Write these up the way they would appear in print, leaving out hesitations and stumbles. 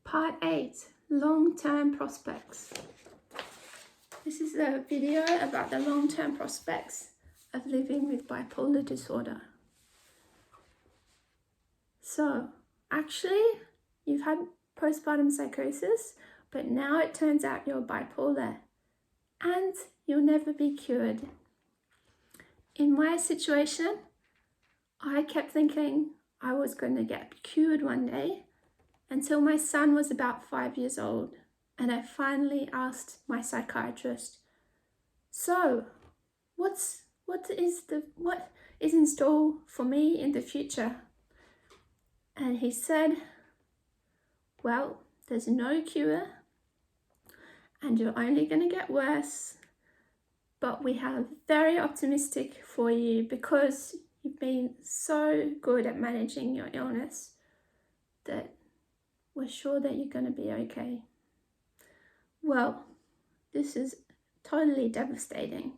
Part 8, long-term prospects. This is a video about the long-term prospects of living with bipolar disorder. So, actually, you've had postpartum psychosis, but now it turns out you're bipolar and you'll never be cured. In my situation, I kept thinking I was going to get cured one day until my son was about 5 years old, and I finally asked my psychiatrist, so what is in store for me in the future? And he said, well, there's no cure and you're only going to get worse, but we have very optimistic for you because you've been so good at managing your illness that we're sure that you're going to be okay. Well, this is totally devastating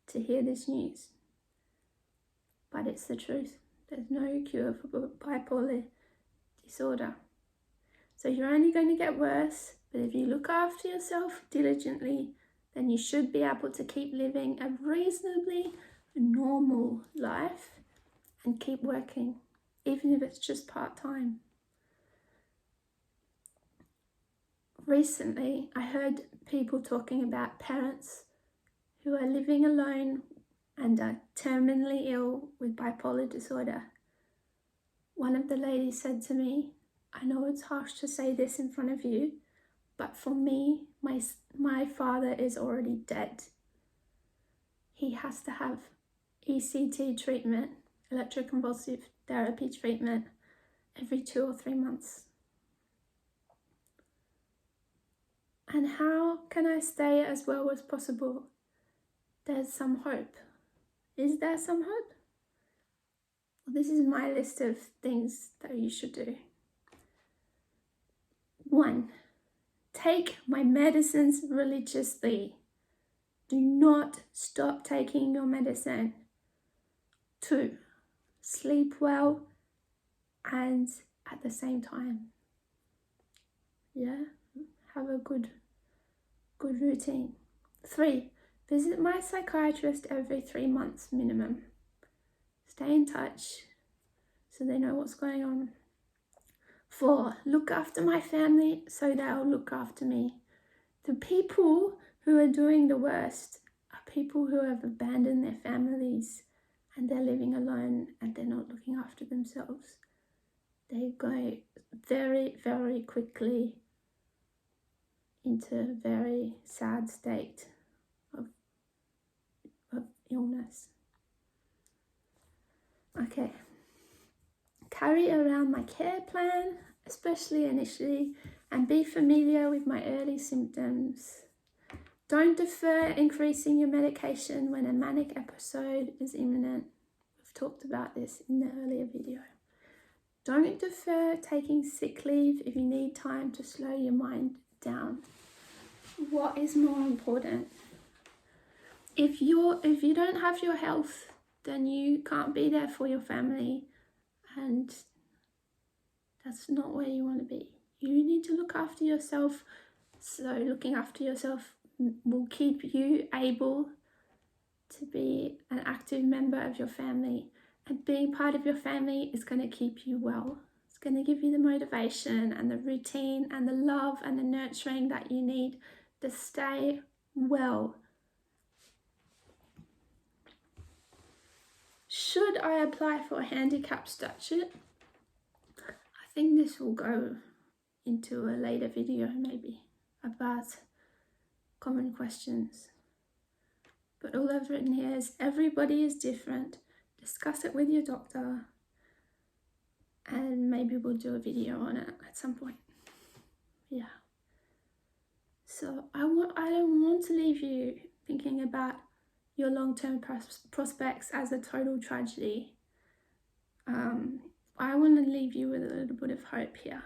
to hear this news, but it's the truth. There's no cure for bipolar disorder. So you're only going to get worse, but if you look after yourself diligently, then you should be able to keep living a reasonably normal life and keep working, even if it's just part-time. Recently, I heard people talking about parents who are living alone and are terminally ill with bipolar disorder. One of the ladies said to me, I know it's harsh to say this in front of you, but for me, my father is already dead. He has to have ECT treatment, electroconvulsive therapy treatment, every 2 or 3 months. And how can I stay as well as possible? There's some hope. Is there some hope? Well, this is my list of things that you should do. 1, take my medicines religiously. Do not stop taking your medicine. 2, sleep well and at the same time. Yeah, have a good routine. 3, visit my psychiatrist every 3 months minimum. Stay in touch so they know what's going on. 4, look after my family so they'll look after me. The people who are doing the worst are people who have abandoned their families and they're living alone and they're not looking after themselves. They go very, very quickly into a very sad state of illness. Okay. Carry around my care plan, especially initially, and be familiar with my early symptoms. Don't defer increasing your medication when a manic episode is imminent. We've talked about this in the earlier video. Don't defer taking sick leave if you need time to slow your mind down. What is more important? If you don't have your health, then you can't be there for your family, and that's not where you want to be. You need to look after yourself, so looking after yourself will keep you able to be an active member of your family, and being part of your family is going to keep you well. It's going to give you the motivation and the routine and the love and the nurturing that you need to stay well. Should I apply for a handicap statute? I think this will go into a later video maybe about common questions. But all I've written here is everybody is different. Discuss it with your doctor and maybe we'll do a video on it at some point. Yeah. So I don't want to leave you thinking about your long-term prospects as a total tragedy. I want to leave you with a little bit of hope here.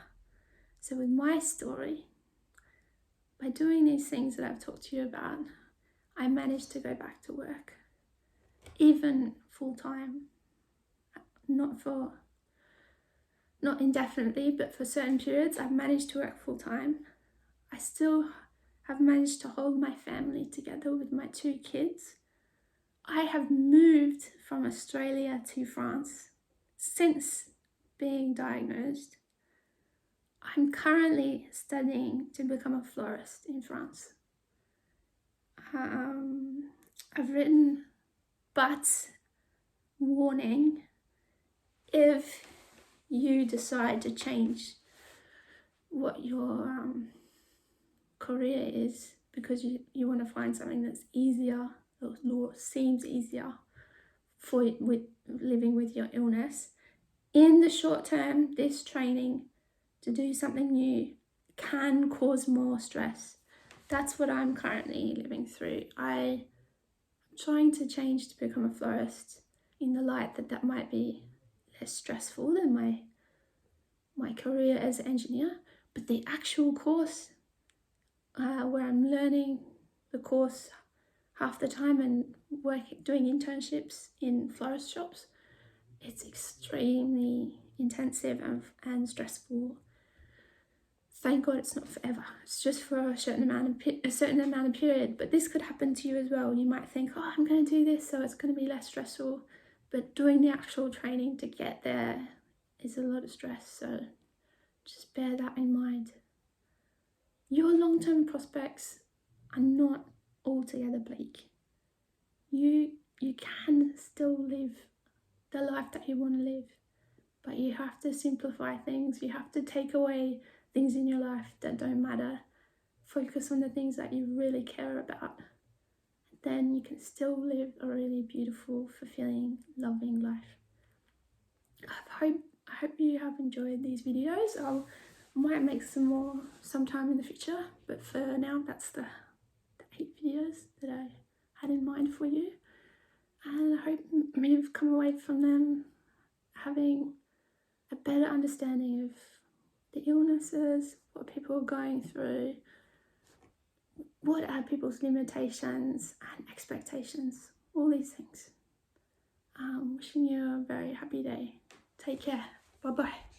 So with my story, by doing these things that I've talked to you about, I managed to go back to work, even full-time, not for not indefinitely, but for certain periods, I've managed to work full time. I still have managed to hold my family together with my 2 kids. I have moved from Australia to France since being diagnosed. I'm currently studying to become a florist in France. I've written, but warning, if you decide to change what your career is because you want to find something that's easier, or seems easier with living with your illness, in the short term, this training to do something new can cause more stress. That's what I'm currently living through. I'm trying to change to become a florist in the light that might be less stressful than my career as an engineer. But the actual course, where I'm learning the course half the time and doing internships in florist shops, it's extremely intensive and stressful. Thank God it's not forever. It's just for a certain amount of period. But this could happen to you as well. You might think, oh, I'm going to do this, so it's going to be less stressful. But doing the actual training to get there is a lot of stress. So just bear that in mind. Your long-term prospects are not altogether bleak. You can still live the life that you want to live, but you have to simplify things. You have to take away things in your life that don't matter. Focus on the things that you really care about. Then you can still live a really beautiful, fulfilling, loving life. I hope you have enjoyed these videos. I might make some more sometime in the future, but for now, that's the 8 videos that I had in mind for you. And I hope you've come away from them having a better understanding of the illnesses, what people are going through, what are people's limitations and expectations, all these things. Wishing you a very happy day. Take care. Bye-bye.